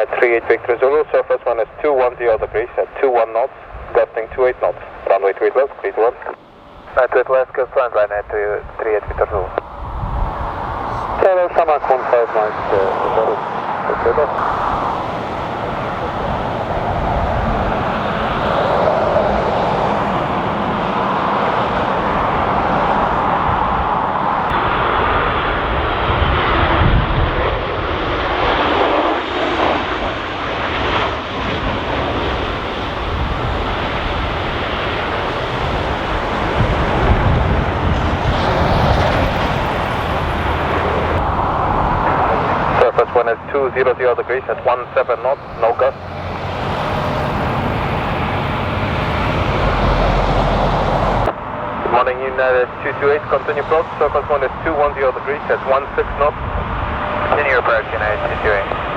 38 Victor Zulu, surface one is 210 degrees at 21 knots, gusting 28 knots. Runway 28 left, clear to one. 28 left, good flying right now to 38 Victor Zulu. Hello, Samak 15 nice, Surface one is 200 degrees at 17 knots, no gust. Good morning, United 228, continue approach. Surface one is 210 degrees at 16 knots. Continue approach, United 228.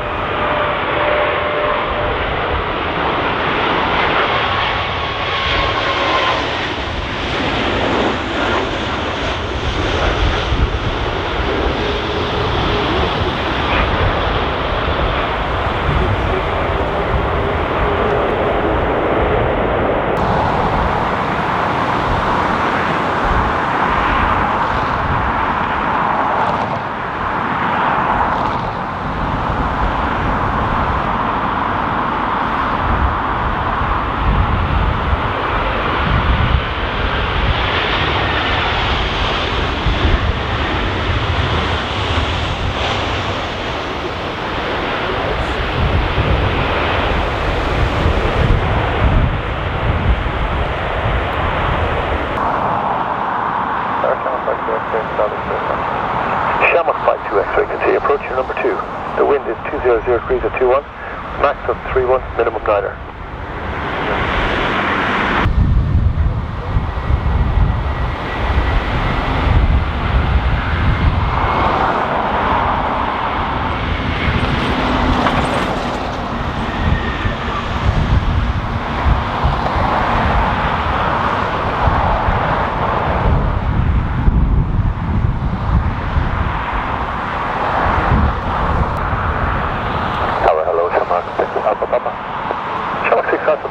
Shamrock 52 X-ray, continue approach your number 2. The wind is 200 degrees at 21, max of 31, minimum glider.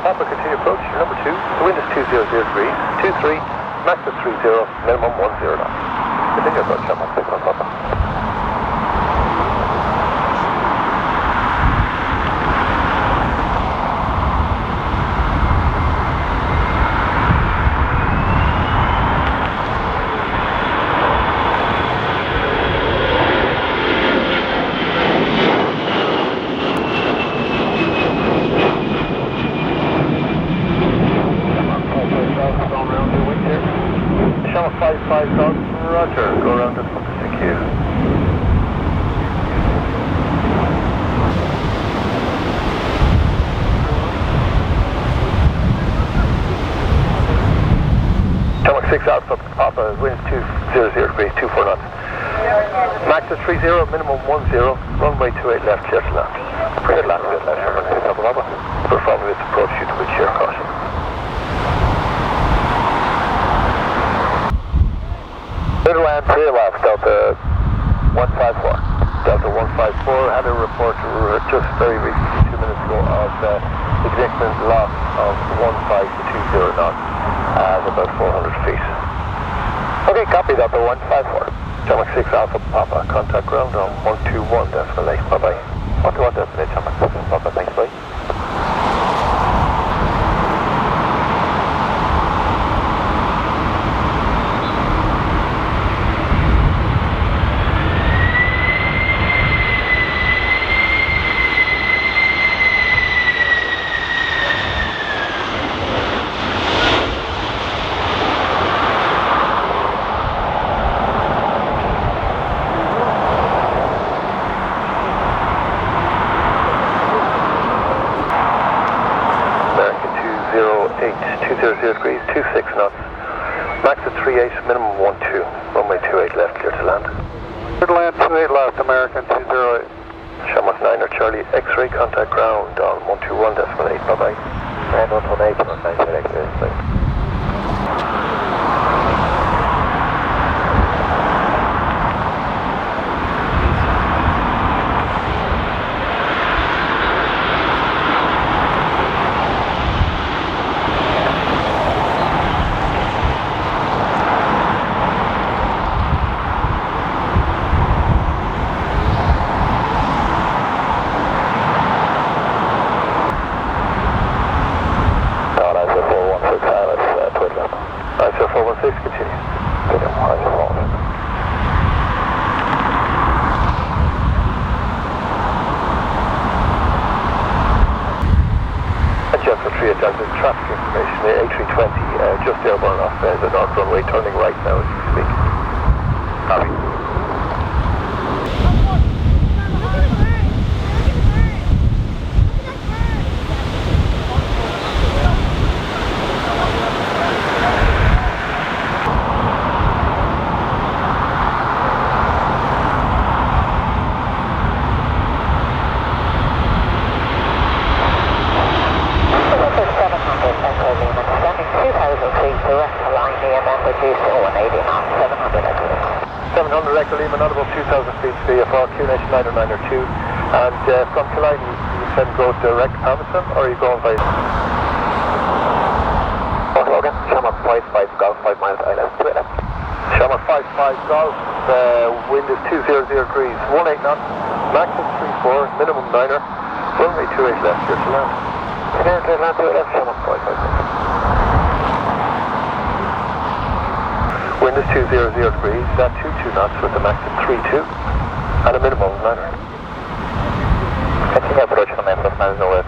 Papa, continue approach, number 2. The wind is 200 degrees, 23, max of 30, minimum 10 knots. Continue approach, Shamrock 6 on Papa. Shamrock 55 Roger, go around at Papa, thank you. Shamrock 6 Alpha, Papa, wind 200 degrees, 24 knots. Max is 30, minimum 10, runway 28 left, clear to land. Clear to land, left, Shamrock 6 Alpha, Papa. Performing this approach due to wind shear caution. Middle land, clear left, Delta 154. Delta 154 had a report just very recently, 2 minutes ago, of significant loss of 1520 knots at about 400 feet. Okay, copy, Delta 154. Shamrock 6 Alpha Papa, contact ground on 121 decimal 8, bye bye. 121 decimal 8, Shamrock 6 Papa, thanks, bye. American 208, 200 degrees, 26 knots. Max at 38, minimum 12. Runway 28 left, clear to land. Clear to land, 28 left, American 208. Shamrock 9 or Charlie, X-ray, contact ground on 121 decimal 8, bye bye. And 118, 198 X-ray, bye. guys, there's traffic information, A320, just airborne off the north runway, turning right now as we speak. Copy. Lima, not about 2,000 feet to VFR, QNH 90902, and from Killeen you can go direct Hamilton, or are you going by... Logan, Shamrock 55 Golf, 5 miles ILS, 2 left. Shamrock 55 Golf, wind is 200 degrees, 18 knots, max is 34, minimum 9er, runway 28 left, clear to land. Clear to land, 2 left, Shamrock 55. Wind is 200 degrees, that 22 knots with a max of 32 and a minimum of 9er. Continue approach from F miles away.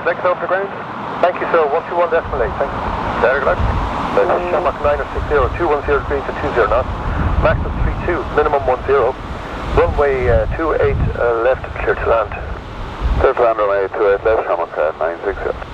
Take it over the ground. Thank you, sir. 121 decimal 8. Thank you. There you go. Shamrock 960, 210 degrees to 20 knots. Max of 32, minimum 10. Runway 28 left, clear to land. Clear to land, runway 28 left, Shamrock 960.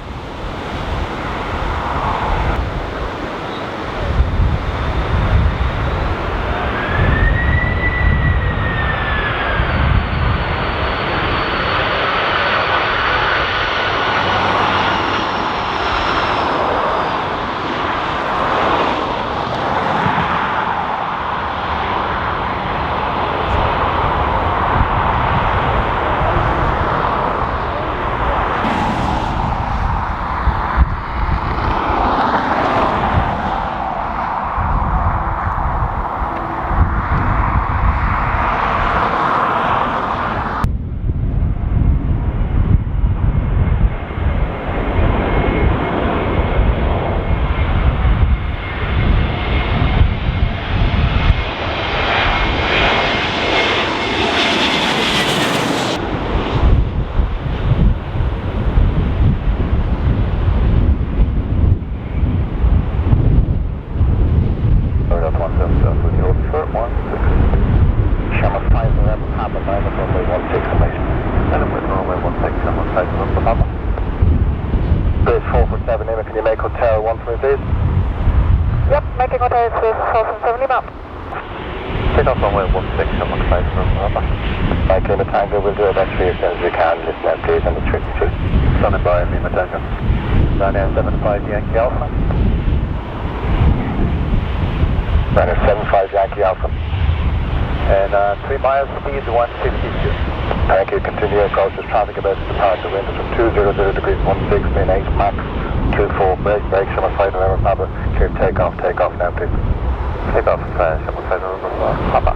Thank you. Continue approach as traffic about to depart. The wind is from 200 degrees, 16, 8, max 24, brake, Shamrock 5 November, Papa. Clear take off now, please. Take off, Shamrock 5 November, Papa.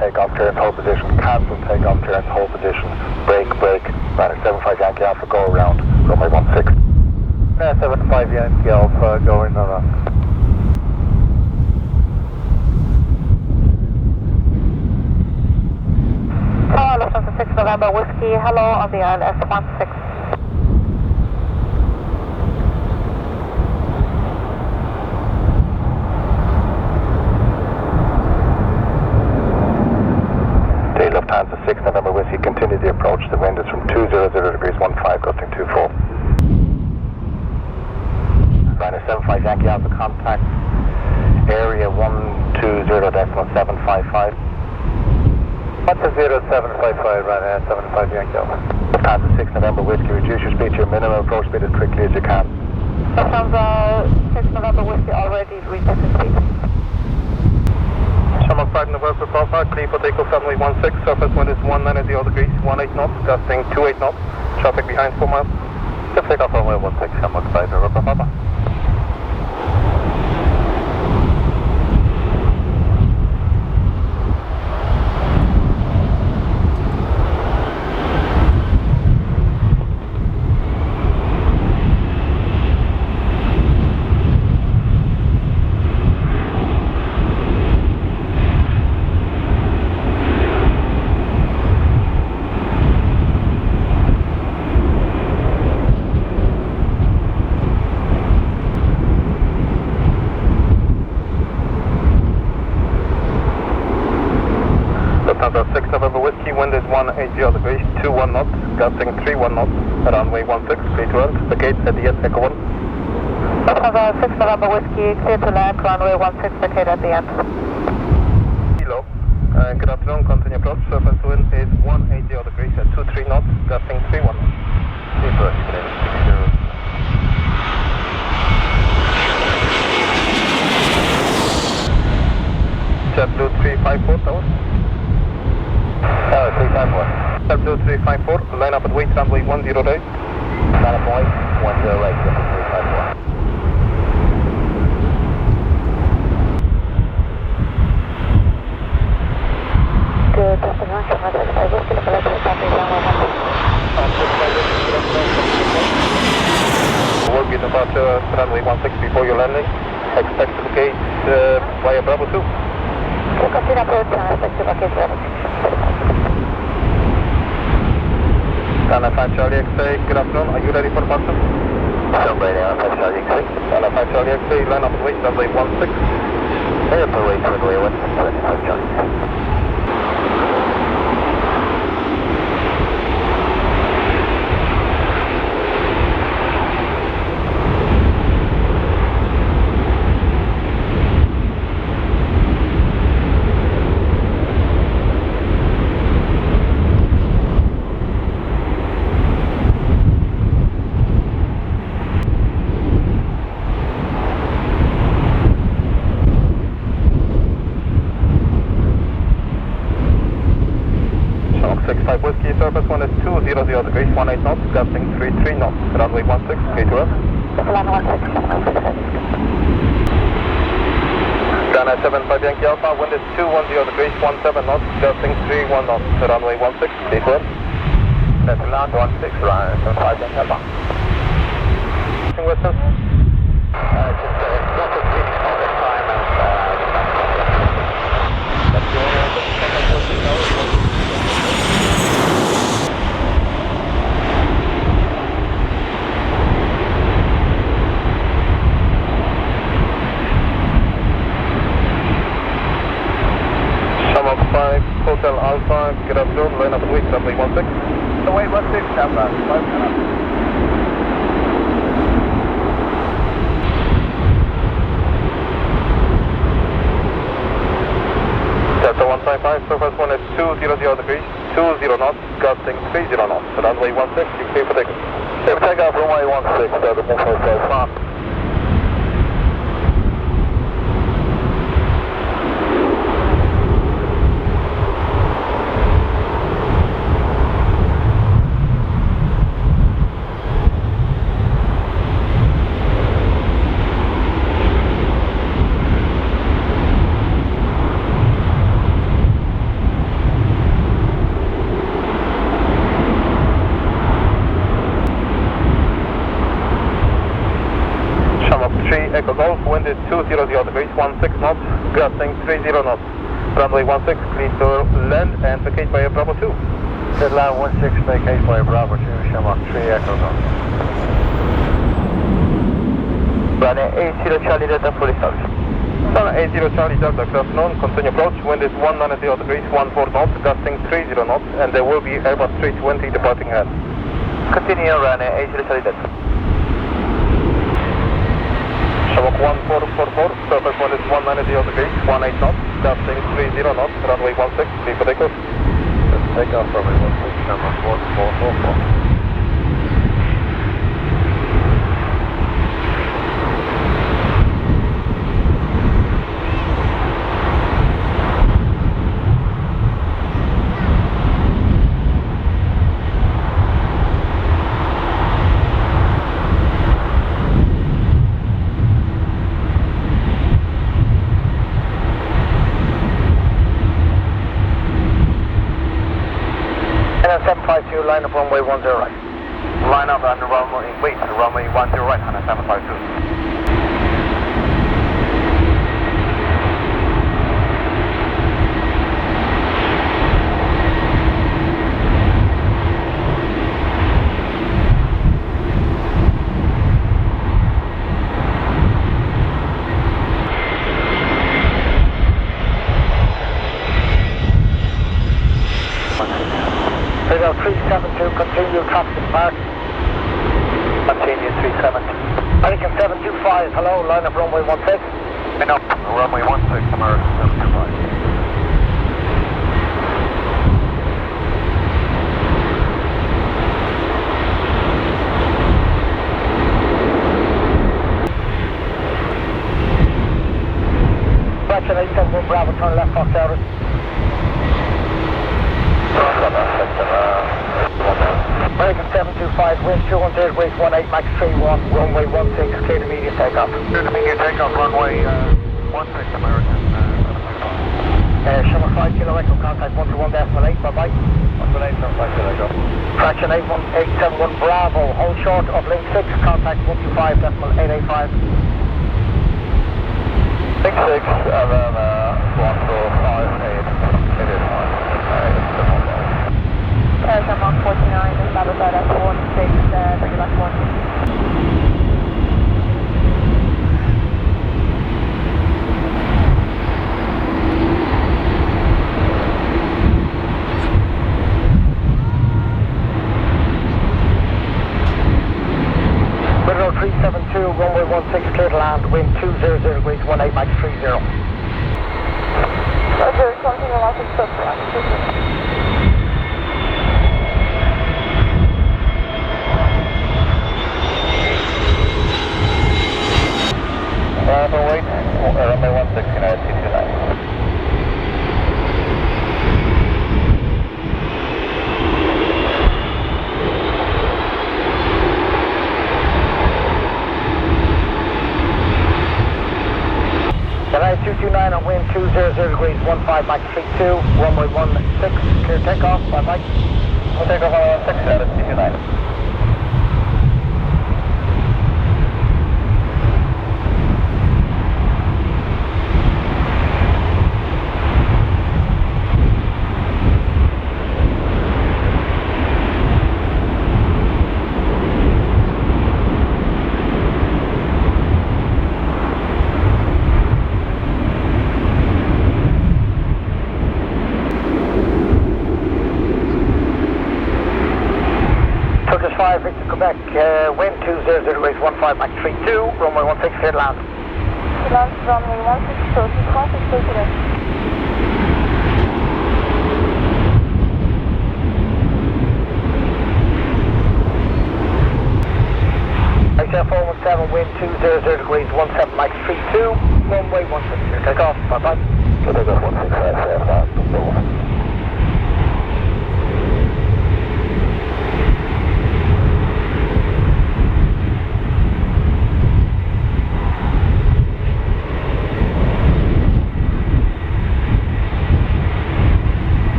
Takeoff, clearance, hold position, cancel, takeoff, clearance, hold position, brake, runner 75 Yankee Alpha, go around, runway 16. 75 Yankee Alpha, going around. Hello, Lufthansa 6 November Whiskey, hello on the ILS 16. Lufthansa 6 November Whiskey, continue the approach. The wind is from 200 degrees, 15, gusting 24. Ryanair 75 Yankee Alpha, contact area 120.755. What's the 0755, Ryanair 75 Yankee Alpha? Lufthansa 6 November Whiskey, reduce your speed to your minimum approach speed as quickly as you can. Lufthansa 6 November Whiskey already reached the speed. Shamrock 5 November Alpha, clear for takeoff runway 16, surface wind is 190 degrees, 18 knots, gusting 28 knots, traffic behind 4 miles. Just take off runway 16, Shamrock 5 November Alpha. Lufthansa 6 November Whiskey, wind is 180 degrees, 21 knots, gusting 31 knots, runway 16, clear to land, the gate at the end, Echo 1. Lufthansa 6 November Whiskey, clear to land, runway 16, the gate at the end. Kilo, good afternoon, continue approach, surface wind is 180 degrees at 23 knots, gusting 31 knots. Approach, clear. JetBlue 354 tower. 354. JetBlue 354, line up at weight runway 10 right. Line up weight, 10 right, 354. Good afternoon, Shamrock 6 Whiskey, local traffic runway 16. Will be departure runway 16 before your landing. Expect to gate via Bravo 2. Okay, continue approach and expect to vacate Bravo 2. Ghana 5 Charlie X-ray, good afternoon, are you ready for departure? Stand by now, 5 Charlie X-ray. Ghana 5 Charlie X-ray, line up at weight runway 16. Line up at weight runway 16, 5 Charlie. Whiskey, surface wind is 200 degrees, 18 knots, gusting 33 knots, runway 16, clear to land. Land 16, Shamrock 6 Whiskey. Ghana 75 Yankee Alpha, wind is 210 degrees, 17 knots, gusting 31 knots, runway 16, clear to land. That's land 16, runway 75 Yankee Alpha. Western? Just lots of reading all this time and that's the only one that knows. Hotel Alpha, good afternoon, line up at weight, runway 16. The weight 16, stand by, 5 minutes. Delta 155, surface wind is 200 degrees, 20 knots, gusting 30 knots, runway 16, you clear for takeoff. Clear for takeoff, runway 16, Delta 155, far. Echo Golf, wind is 200 degrees, 16 knots, gusting 30 knots. Runway 16, clear to land and vacate by Bravo 2. Dead land 16, vacate by Bravo 2, Shamrock 3 Echo Golf. Runway 80 Charlie Delta, fully service. Runway 80 Charlie Delta, good afternoon, continue approach, wind is 190 degrees, 14 knots, gusting 30 knots, and there will be Airbus 320 departing ahead. Continue runway 80 Charlie Delta. Shamrock 1444, surface wind is 190 degrees, 18 knots, gusting 30 knots, runway 16, clear for takeoff. Takeoff runway 16, Shamrock 1444. line up runway 10 right. Line up on the runway, wait, runway 10 right, 752. Figure 372, continue traffic park. Continue 372. American 725, hello, line up runway 16. And up, runway 16, American 725. Fraction 871 Bravo, turn left, Fox Outer. American 725, wind 210 degrees, 18, max 31, runway 16, clear to medium takeoff. Clear to medium takeoff, runway 16, American 725. Summer 5 kilo echo, contact 121.8, bye-bye. 118, 5 kilo echo. Fraction 871 Bravo, hold short of link 6, contact 125.885. 66, and then 1258, it is fine. I'm on 49, and that was at 16, bring it back 1. Window 372, runway 16, clear to land, wind 200 degrees, 18, max 30. Roger, something a lot of stuff. Wait, runway 16, TC-9. Tonight 229 on wind 200 degrees, 15, max 32, runway 16, clear takeoff, bye-bye. We'll take off on 16 out of TC-9. Victor Quebec, wind 200 degrees, 15, max 32, runway 16, clear to land. Land runway 16, so keep contact, stay today. XF 417, wind 200 degrees, 17, max 32, runway 16, clear take off, bye-bye. Clear take off 16, clear.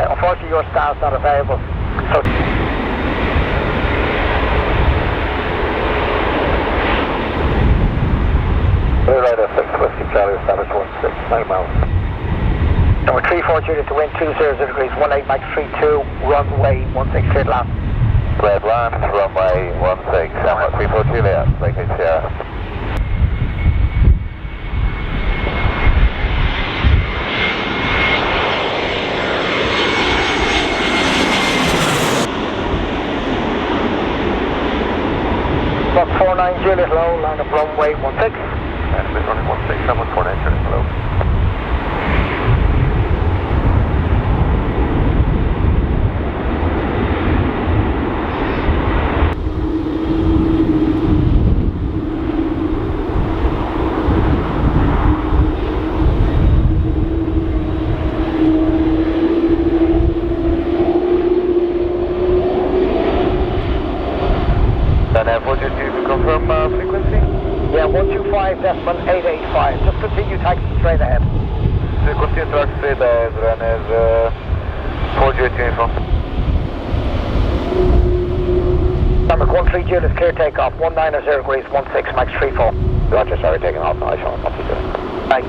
Unfortunately, your star's not available. So Clear right at 6, Whiskey Charlie, establish 16, 9 miles. number 34 to wind 200 degrees, 18, max 32, runway 16, clear to land. Red land, runway 16, 34 Juliet, Lake Sierra. Block 49 Juliet low, line up runway 16. And mid running 16, 749 Juliet low. straight ahead. Continue track straight ahead, runner 4J2 info. Number 13 Julius, clear takeoff, 190 degrees, 16, max 34. Roger, sorry, taking off now, I shall not be doing. Bye.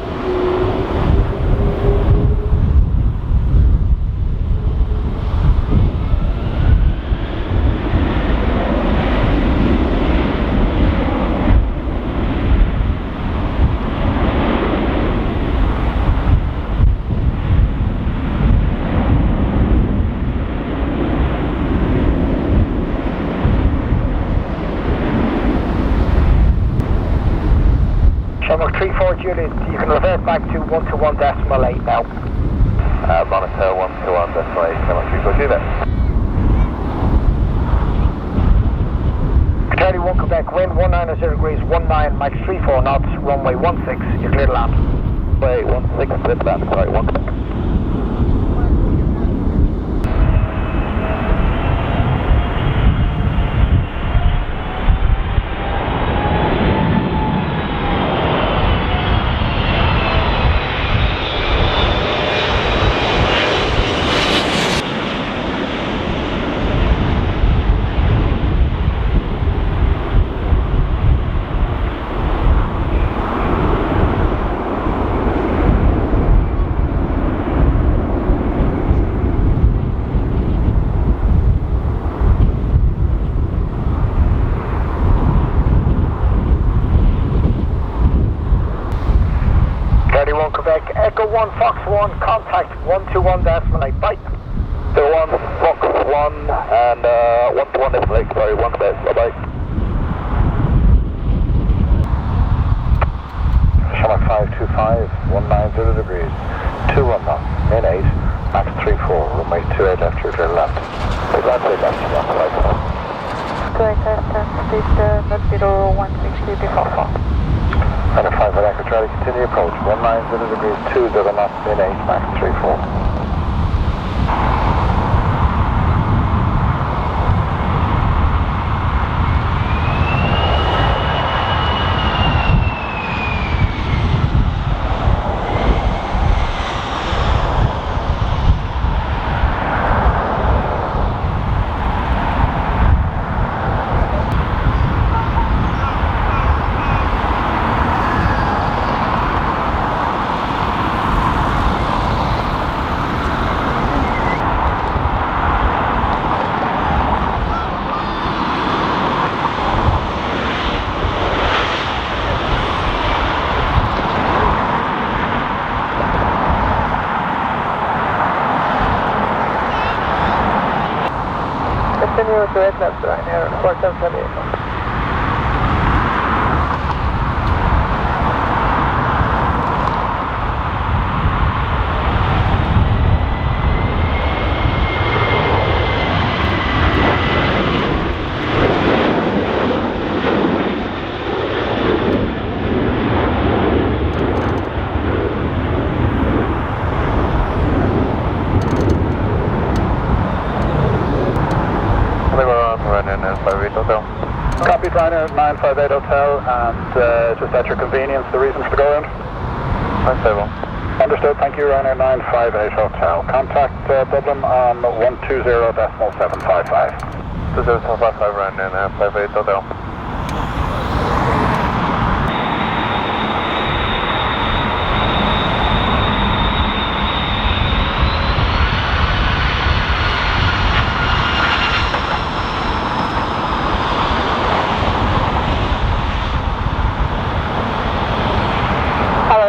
Shamrock 34 Juliet, you can revert back to 121.8 now. Monitor 121.8, Shamrock 34 Juliet. 31 Quebec, wind 190 degrees, 19, max 34 knots, runway 16, you're clear to land. Runway 16, clear to land, sorry, 1 Quebec. Echo 1, Fox 1, contact 121.8, bye. 1, Fox 1, and 121.8, sorry, 1 Quebec, bye-bye. Shamrock 525, 190 degrees, 21 knots, min 8, max 34, runway 28 left, you're clear to land. Clear to land, right. Correct, speed not below 160 before 4. Runner 5 with Echo Charlie, continue approach, 190 degrees, 20 knots, min 8, max 34. Continue to head left right here, 4778. Copy, Ryanair 958 Hotel, and just at your convenience, the reasons for the go-round? 951. Understood, thank you, Ryanair 958 Hotel. Contact Dublin on 120.755. 20.755, Ryanair 958 Hotel.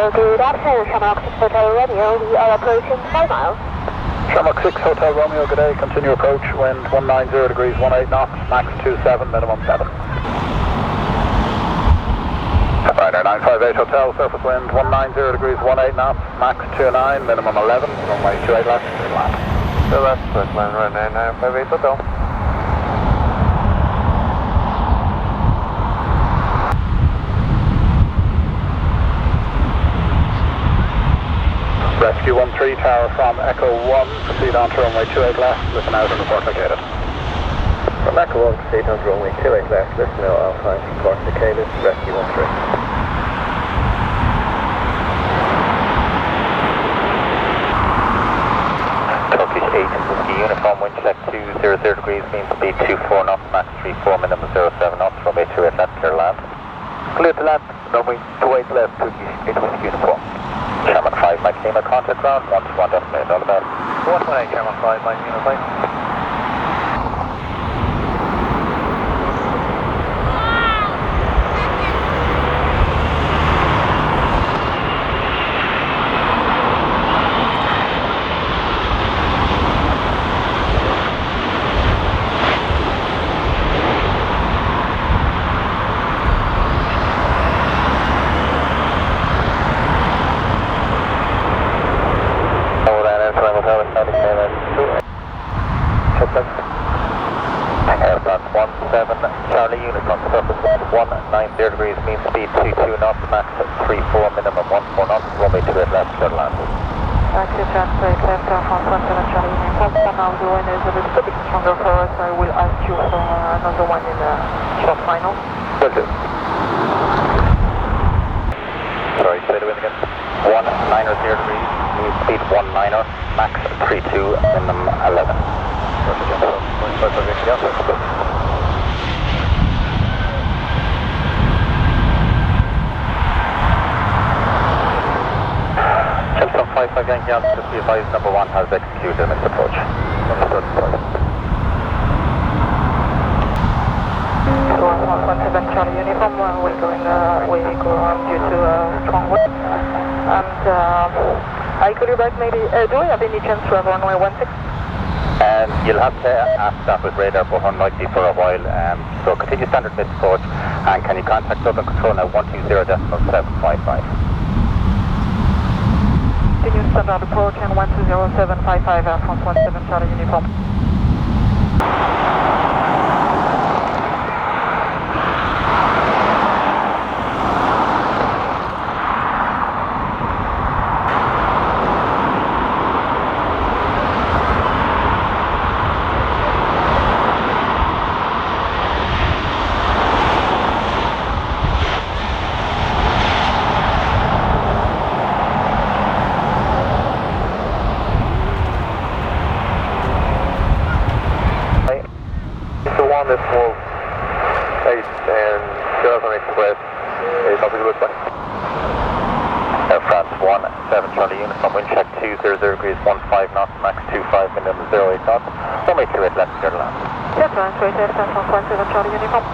Good afternoon, Shamrock 6 Hotel Romeo. We are approaching 5 miles. Shamrock 6 Hotel Romeo, good day. Continue approach, wind 190 degrees, 18 knots, max 27, minimum 7. Ryanair 958 Hotel, surface wind 190 degrees, 18 knots, max 29, minimum 11, runway 28 left, clear land. Clear left, first line, Ryanair 958 Hotel. Rescue 13 tower from Echo 1, proceed on to runway 28 left, listen out and report located. From Echo 1, proceed on to runway 28 left, listen out, Alpha, report located, Rescue 13. degrees, mean speed 24 knots, max 34, minimum 07 knots, runway 28 left, clear land. Clear to land, runway 28 left, 2 uniform. Chairman 5, Mike Lima, contact ground, 121 decimal, all the best. 118, Chairman 5, Mike Lima, Airport 17 Charlie unit on surface wind 190 degrees, mean speed 22 knots, max 34, minimum 14 knots, runway 28 left, clear land. Taxi translate left, France 17 Charlie uniform. Now the wind is a little bit stronger for us. I will ask you for another one in the short final. Will do. Sorry, say the wind again. 190 degrees, mean speed 19er, max 32, minimum 11. Chelsea 55 Yankee Alpha, just be advised number 1 has executed in its approach. Understood. So 117 Charlie uniform, we go due to strong wind. And I call you back maybe, do we have any chance to have runway 16? And you'll have to ask that with radar, but unlikely for a while. So continue standard mid approach, and can you contact Dublin Control now 120.755. Continue standard approach and 120.755 France 17 Charlie uniform. This will 8 and German Express is obviously by Air France 17 Charlie uniform, wind check 200 degrees, 15 knots, max 25, minimum 08 knots, runway 28 left, clear to land. Yes, right, 17 Charlie uniform.